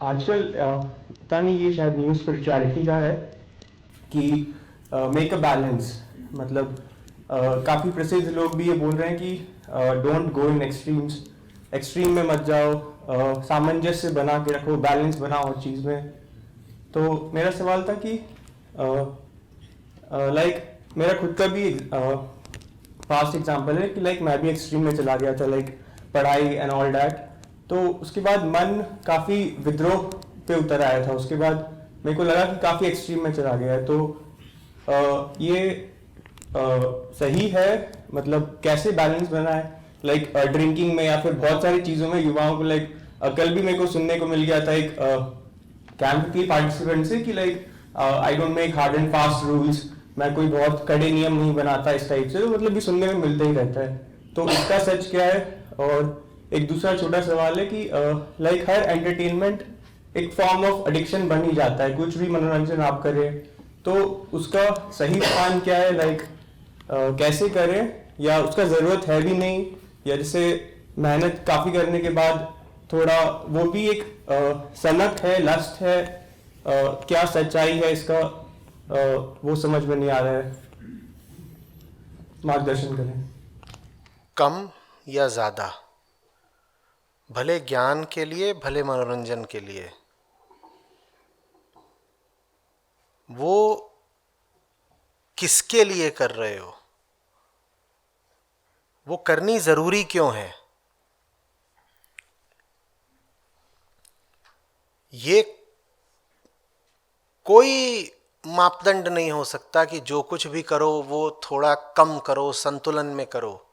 आजकल पता नहीं ये शायद न्यू स्पिरिचुअलिटी का है कि मेक अ बैलेंस। मतलब काफ़ी प्रसिद्ध लोग भी ये बोल रहे हैं कि don't go in extremes, extreme में मत जाओ, सामंजस्य बना के रखो, बैलेंस बनाओ हर चीज़ में। तो मेरा सवाल था कि लाइक मेरा खुद का भी पास्ट एग्जांपल है कि लाइक मैं भी एक्सट्रीम में चला गया था, लाइक पढ़ाई एंड ऑल डैट। तो उसके बाद मन काफ़ी विद्रोह पे उतर आया था। उसके बाद मेरे को लगा कि काफ़ी एक्सट्रीम में चला गया है। तो ये सही है? मतलब कैसे बैलेंस बनाए, लाइक ड्रिंकिंग में या फिर बहुत सारी चीज़ों में युवाओं को, लाइक कल भी मेरे को सुनने को मिल गया था एक कैंप की पार्टिसिपेंट से कि like I don't make hard and fast rules, मैं कोई बहुत कड़े नियम नहीं बनाता इस टाइप से। तो मतलब भी सुनने में मिलता ही रहता है। तो इसका सच क्या है? और एक दूसरा छोटा सवाल है कि लाइक हर एंटरटेनमेंट एक फॉर्म ऑफ एडिक्शन बन ही जाता है। कुछ भी मनोरंजन आप करें तो उसका सही स्थान क्या है, लाइक कैसे करें, या उसका ज़रूरत है भी नहीं, या जैसे मेहनत काफ़ी करने के बाद थोड़ा वो भी एक सनक है, लस्ट है, क्या सच्चाई है इसका, वो समझ में नहीं आ रहा है। मार्गदर्शन करें। कम या ज़्यादा, भले ज्ञान के लिए भले मनोरंजन के लिए, वो किसके लिए कर रहे हो, वो करनी ज़रूरी क्यों है, ये कोई मापदंड नहीं हो सकता कि जो कुछ भी करो वो थोड़ा कम करो, संतुलन में करो।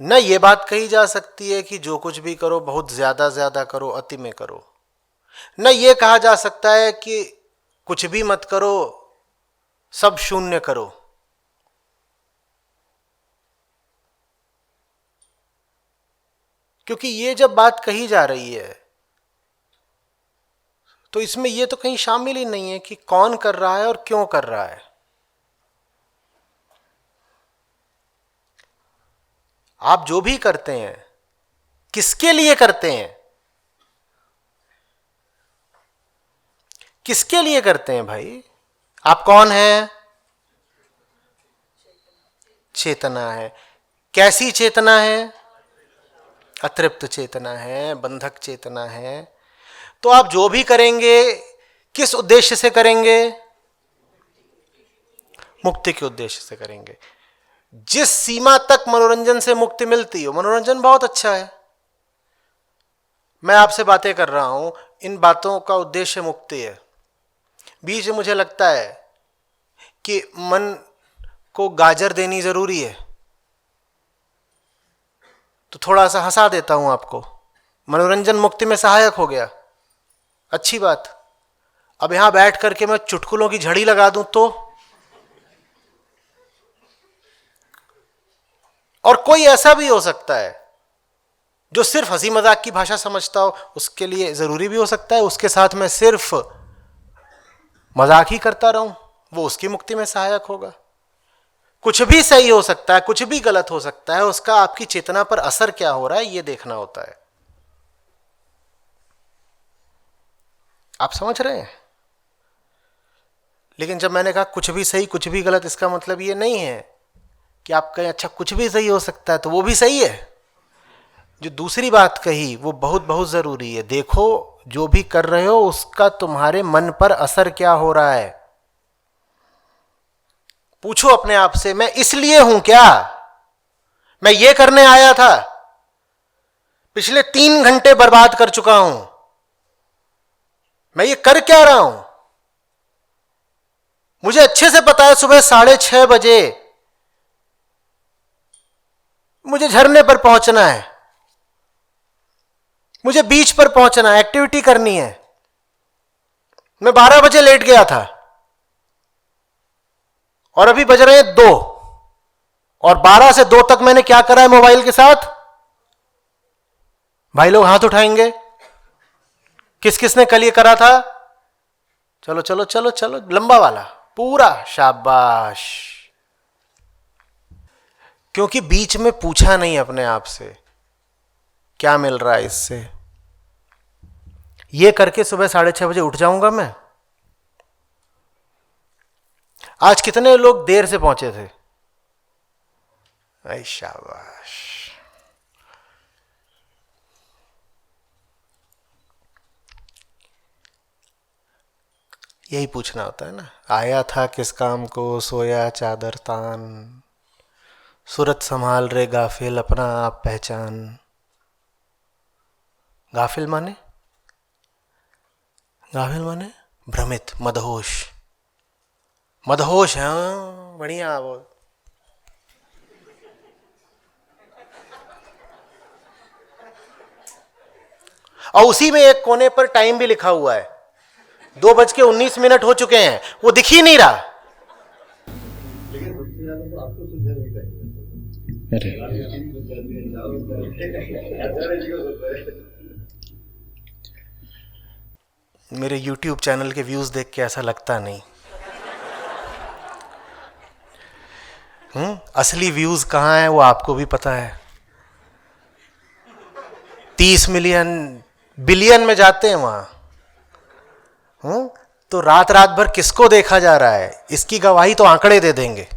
न ये बात कही जा सकती है कि जो कुछ भी करो बहुत ज्यादा ज्यादा करो, अति में करो। न ये कहा जा सकता है कि कुछ भी मत करो, सब शून्य करो। क्योंकि ये जब बात कही जा रही है तो इसमें ये तो कहीं शामिल ही नहीं है कि कौन कर रहा है और क्यों कर रहा है। आप जो भी करते हैं किसके लिए करते हैं, किसके लिए करते हैं भाई? आप कौन हैं? चेतना है। कैसी चेतना है? अतृप्त चेतना है, बंधक चेतना है। तो आप जो भी करेंगे किस उद्देश्य से करेंगे? मुक्ति के उद्देश्य से करेंगे। जिस सीमा तक मनोरंजन से मुक्ति मिलती हो, मनोरंजन बहुत अच्छा है, मैं आपसे बातें कर रहा हूं, इन बातों का उद्देश्य मुक्ति है। बीच में मुझे लगता है कि मन को गाजर देनी जरूरी है, तो थोड़ा सा हंसा देता हूं आपको, मनोरंजन मुक्ति में सहायक हो गया, अच्छी बात। अब यहां बैठ करके मैं चुटकुलों की झड़ी लगा दूं तो, और कोई ऐसा भी हो सकता है जो सिर्फ हंसी मजाक की भाषा समझता हो, उसके लिए जरूरी भी हो सकता है उसके साथ मैं सिर्फ मजाक ही करता रहूं, वो उसकी मुक्ति में सहायक होगा। कुछ भी सही हो सकता है, कुछ भी गलत हो सकता है, उसका आपकी चेतना पर असर क्या हो रहा है ये देखना होता है। आप समझ रहे हैं? लेकिन जब मैंने कहा कुछ भी सही कुछ भी गलत, इसका मतलब ये नहीं है कि आप कहें अच्छा कुछ भी सही हो सकता है तो वो भी सही है। जो दूसरी बात कही वो बहुत बहुत जरूरी है। देखो जो भी कर रहे हो उसका तुम्हारे मन पर असर क्या हो रहा है। पूछो अपने आप से, मैं इसलिए हूं क्या? मैं ये करने आया था, पिछले 3 घंटे बर्बाद कर चुका हूं, मैं ये कर क्या रहा हूं? मुझे अच्छे से पता है सुबह 6:30 बजे मुझे झरने पर पहुंचना है, मुझे बीच पर पहुंचना है, एक्टिविटी करनी है। मैं 12 बजे लेट गया था और अभी बज रहे हैं 2, और 12 से 2 तक मैंने क्या करा है मोबाइल के साथ? भाई लोग हाथ उठाएंगे, किस किसने कल ये करा था? चलो चलो चलो चलो, लंबा वाला पूरा, शाबाश। क्योंकि बीच में पूछा नहीं अपने आप से क्या मिल रहा है इससे, ये करके सुबह 6:30 बजे उठ जाऊंगा मैं। आज कितने लोग देर से पहुंचे थे? ऐ शाबाश। यही पूछना होता है ना, आया था किस काम को, सोया चादर तान, सूरत संभाल रे गाफिल अपना आप पहचान। गाफिल माने, गाफिल माने भ्रमित, मदहोश। मदहोश है, बढ़िया वो। और उसी में एक कोने पर टाइम भी लिखा हुआ है, 2:19 हो चुके हैं, वो दिख ही नहीं रहा। मेरे YouTube चैनल के व्यूज देख के ऐसा लगता नहीं। असली व्यूज कहाँ है वो आपको भी पता है। 30 मिलियन बिलियन में जाते हैं वहां। तो रात रात भर किसको देखा जा रहा है, इसकी गवाही तो आंकड़े दे देंगे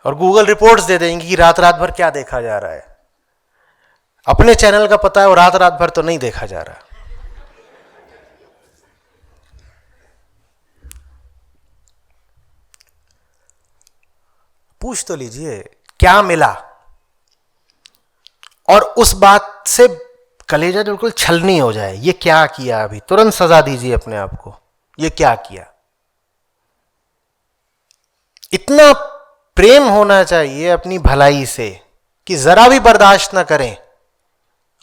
और गूगल रिपोर्ट्स दे देंगे कि रात रात भर क्या देखा जा रहा है। अपने चैनल का पता है और रात रात भर तो नहीं देखा जा रहा। पूछ तो लीजिए क्या मिला, और उस बात से कलेजा बिल्कुल छलनी हो जाए, ये क्या किया, अभी तुरंत सजा दीजिए अपने आप को, ये क्या किया। इतना प्रेम होना चाहिए अपनी भलाई से कि जरा भी बर्दाश्त ना करें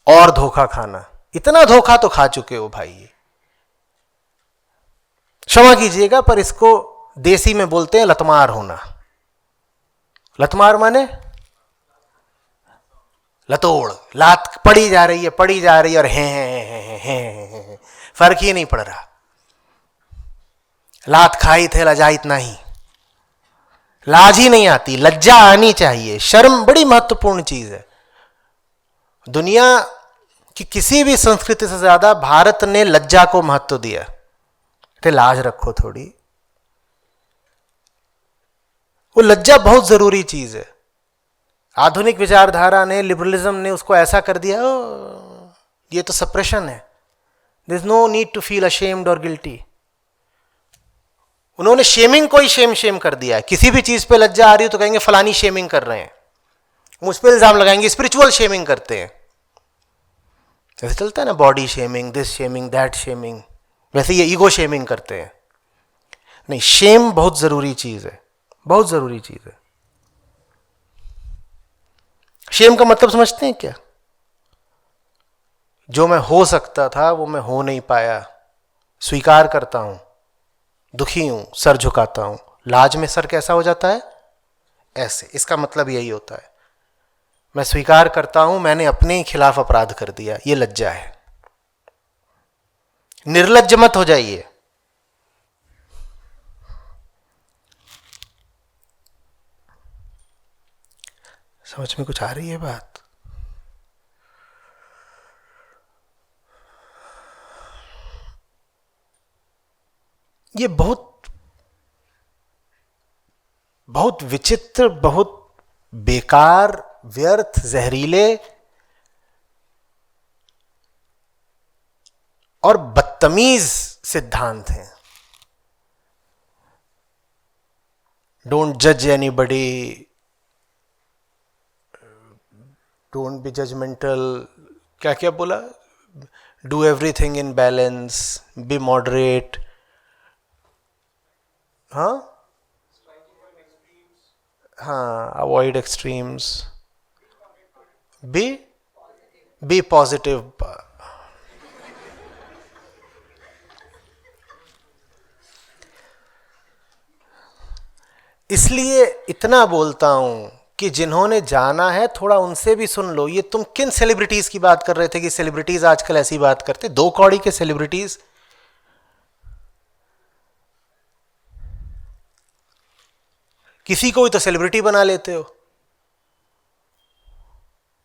और धोखा खाना। इतना धोखा तो खा चुके हो भाई, क्षमा कीजिएगा पर इसको देसी में बोलते हैं लतमार होना। लतमार माने लतोड़, लात पड़ी जा रही है, पड़ी जा रही है और हैं, फर्क ही नहीं पड़ रहा। लात खाई थे लजाइत नहीं, लाज ही नहीं आती, लज्जा आनी चाहिए। शर्म बड़ी महत्वपूर्ण चीज है। दुनिया की किसी भी संस्कृति से ज्यादा भारत ने लज्जा को महत्व दिया। तो लाज रखो थोड़ी, वो लज्जा बहुत जरूरी चीज है। आधुनिक विचारधारा ने, लिबरलिज्म ने उसको ऐसा कर दिया, ये तो सप्रेशन है, there is no need to feel ashamed और गिल्टी। उन्होंने शेमिंग को ही शेम कर दिया है। किसी भी चीज पे लज्जा आ रही हो तो कहेंगे फलानी शेमिंग कर रहे हैं, मुझ पे इल्जाम लगाएंगे, स्पिरिचुअल शेमिंग करते हैं। जैसे चलता है ना body shaming, this shaming, that shaming, वैसे ये ईगो शेमिंग करते हैं। नहीं, शेम बहुत जरूरी चीज है, बहुत जरूरी चीज है। शेम का मतलब समझते हैं क्या? जो मैं हो सकता था वो मैं हो नहीं पाया, स्वीकार करता हूं, दुखी हूं, सर झुकाता हूं। लाज में सर कैसा हो जाता है? ऐसे। इसका मतलब यही होता है, मैं स्वीकार करता हूं मैंने अपने खिलाफ अपराध कर दिया, ये लज्जा है। निर्लज्ज मत हो जाइए। समझ में कुछ आ रही है बात? ये बहुत बहुत विचित्र, बहुत बेकार, व्यर्थ, जहरीले और बदतमीज सिद्धांत हैं। डोंट जज एनीबडी, डोंट बी जजमेंटल, क्या क्या बोला, do everything in balance, B moderate, हाँ हाँ, अवॉइड एक्सट्रीम्स, बी पॉजिटिव। इसलिए इतना बोलता हूं कि जिन्होंने जाना है थोड़ा उनसे भी सुन लो। ये तुम किन सेलिब्रिटीज की बात कर रहे थे कि सेलिब्रिटीज आजकल ऐसी बात करते, दो कौड़ी के सेलिब्रिटीज। किसी को भी तो सेलिब्रिटी बना लेते हो,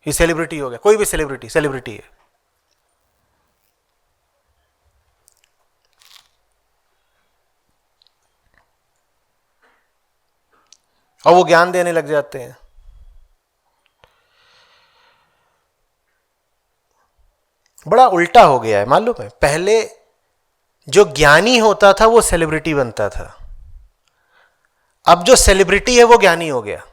ये सेलिब्रिटी हो गया, कोई भी सेलिब्रिटी है। और वो ज्ञान देने लग जाते हैं। बड़ा उल्टा हो गया है, मालूम है। पहले जो ज्ञानी होता था वो सेलिब्रिटी बनता था, अब जो सेलिब्रिटी है वो ज्ञानी हो गया।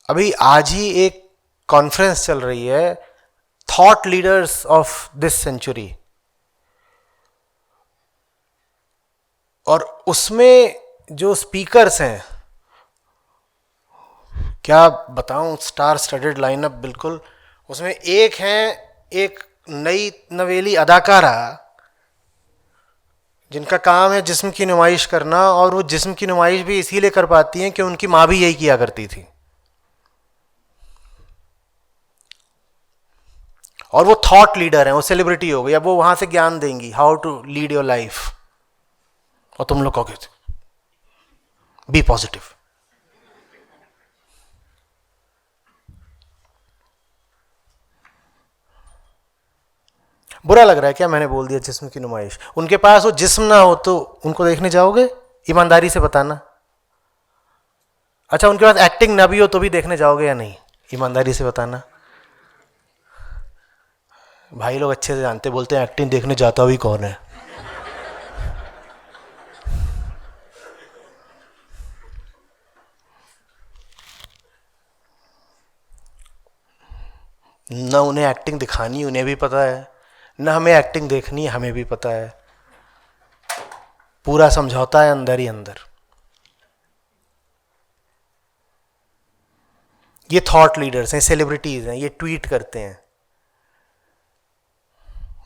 अभी आज ही एक कॉन्फ्रेंस चल रही है, thought leaders of this century, और उसमें जो स्पीकर्स हैं, क्या बताऊं, स्टार स्टडेड लाइनअप बिल्कुल। उसमें एक नई नवेली अदाकारा जिनका काम है जिस्म की नुमाइश करना, और वो जिस्म की नुमाइश भी इसीलिए कर पाती हैं कि उनकी माँ भी यही किया करती थी। और वो थॉट लीडर हैं, वो सेलिब्रिटी हो गई। अब वो वहां से ज्ञान देंगी, how to lead your life, और तुम लोग कहोगे बी पॉजिटिव। बुरा लग रहा है क्या मैंने बोल दिया जिस्म की नुमाइश? उनके पास वो जिस्म ना हो तो उनको देखने जाओगे? ईमानदारी से बताना। अच्छा, उनके पास एक्टिंग ना भी हो तो भी देखने जाओगे या नहीं? ईमानदारी से बताना। भाई लोग अच्छे से जानते, बोलते हैं एक्टिंग देखने जाता भी कौन है। ना उन्हें एक्टिंग दिखानी उन्हें भी पता है, ना हमें एक्टिंग देखनी हमें भी पता है। पूरा समझौता है अंदर ही अंदर। ये थॉट लीडर्स हैं, सेलिब्रिटीज हैं, ये ट्वीट करते हैं,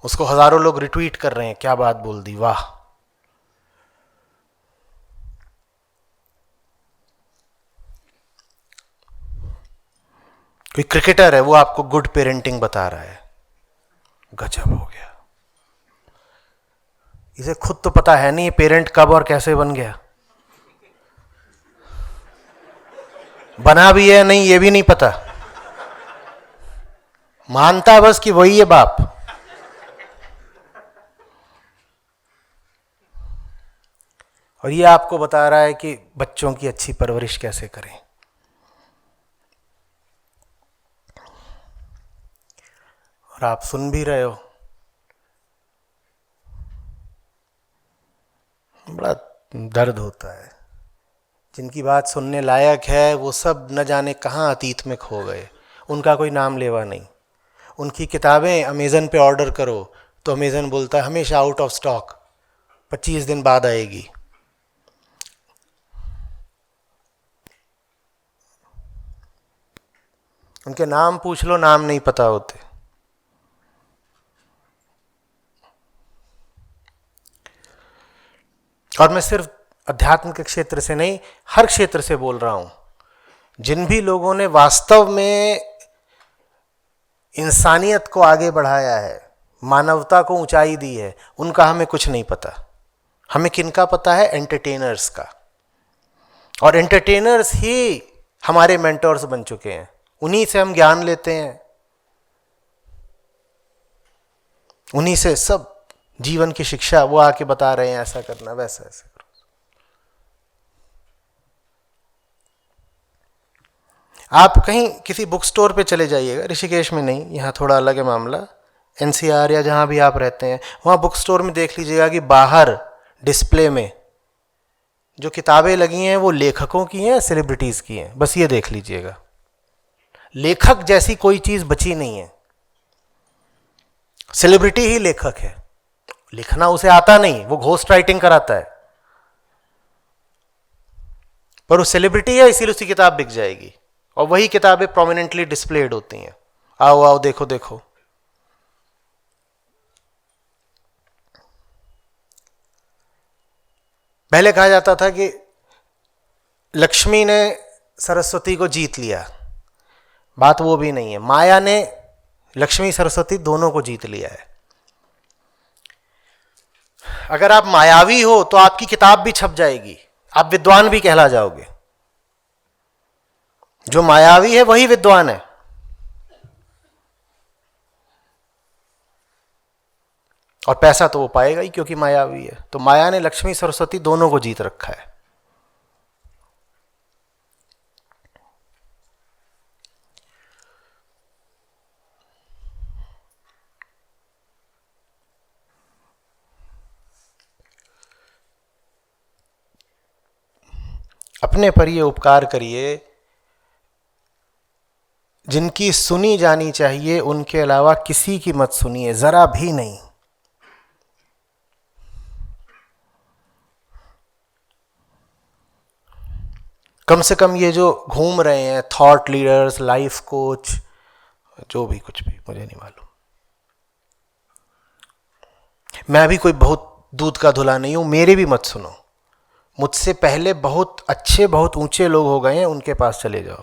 उसको हजारों लोग रिट्वीट कर रहे हैं, क्या बात बोल दी, वाह। कोई क्रिकेटर है, वो आपको गुड पेरेंटिंग बता रहा है, गजब हो गया। इसे खुद तो पता है नहीं पेरेंट कब और कैसे बन गया, बना भी है नहीं ये भी नहीं पता, मानता बस कि वही है बाप। और ये आपको बता रहा है कि बच्चों की अच्छी परवरिश कैसे करें। और आप सुन भी रहे हो। बड़ा दर्द होता है। जिनकी बात सुनने लायक है वो सब न जाने कहाँ अतीत में खो गए, उनका कोई नाम लेवा नहीं। उनकी किताबें अमेज़न पे ऑर्डर करो तो अमेज़न बोलता है हमेशा आउट ऑफ स्टॉक, 25 दिन बाद आएगी। उनके नाम पूछ लो, नाम नहीं पता होते। और मैं सिर्फ अध्यात्म के क्षेत्र से नहीं, हर क्षेत्र से बोल रहा हूं। जिन भी लोगों ने वास्तव में इंसानियत को आगे बढ़ाया है, मानवता को ऊंचाई दी है, उनका हमें कुछ नहीं पता। हमें किनका पता है? एंटरटेनर्स का। और एंटरटेनर्स ही हमारे मेंटर्स बन चुके हैं, उन्हीं से हम ज्ञान लेते हैं, उन्हीं से सब जीवन की शिक्षा वो आके बता रहे हैं, ऐसा करना वैसा ऐसा करो। आप कहीं किसी बुक स्टोर पे चले जाइएगा, ऋषिकेश में नहीं, यहाँ थोड़ा अलग है मामला, एनसीआर या जहाँ भी आप रहते हैं, वहाँ बुक स्टोर में देख लीजिएगा कि बाहर डिस्प्ले में जो किताबें लगी हैं वो लेखकों की हैं, सेलिब्रिटीज़ की हैं। बस ये देख लीजिएगा, लेखक जैसी कोई चीज़ बची नहीं है। सेलिब्रिटी ही लेखक है, लिखना उसे आता नहीं, वो घोस्ट राइटिंग कराता है, पर वो सेलिब्रिटी है इसीलिए उसकी किताब बिक जाएगी। और वही किताबें प्रोमिनेंटली डिस्प्लेड होती हैं, आओ आओ देखो देखो। पहले कहा जाता था कि लक्ष्मी ने सरस्वती को जीत लिया, बात वो भी नहीं है। माया ने लक्ष्मी सरस्वती दोनों को जीत लिया है। अगर आप मायावी हो तो आपकी किताब भी छप जाएगी, आप विद्वान भी कहला जाओगे। जो मायावी है वही विद्वान है। और पैसा तो वो पाएगा ही क्योंकि मायावी है। तो माया ने लक्ष्मी सरस्वती दोनों को जीत रखा है। अपने पर ये उपकार करिए, जिनकी सुनी जानी चाहिए उनके अलावा किसी की मत सुनिए, जरा भी नहीं। कम से कम ये जो घूम रहे हैं थॉट लीडर्स, लाइफ कोच, जो भी कुछ भी, मुझे नहीं मालूम, मैं भी कोई बहुत दूध का धुला नहीं हूं, मेरे भी मत सुनो। मुझसे पहले बहुत अच्छे बहुत ऊंचे लोग हो गए हैं, उनके पास चले जाओ।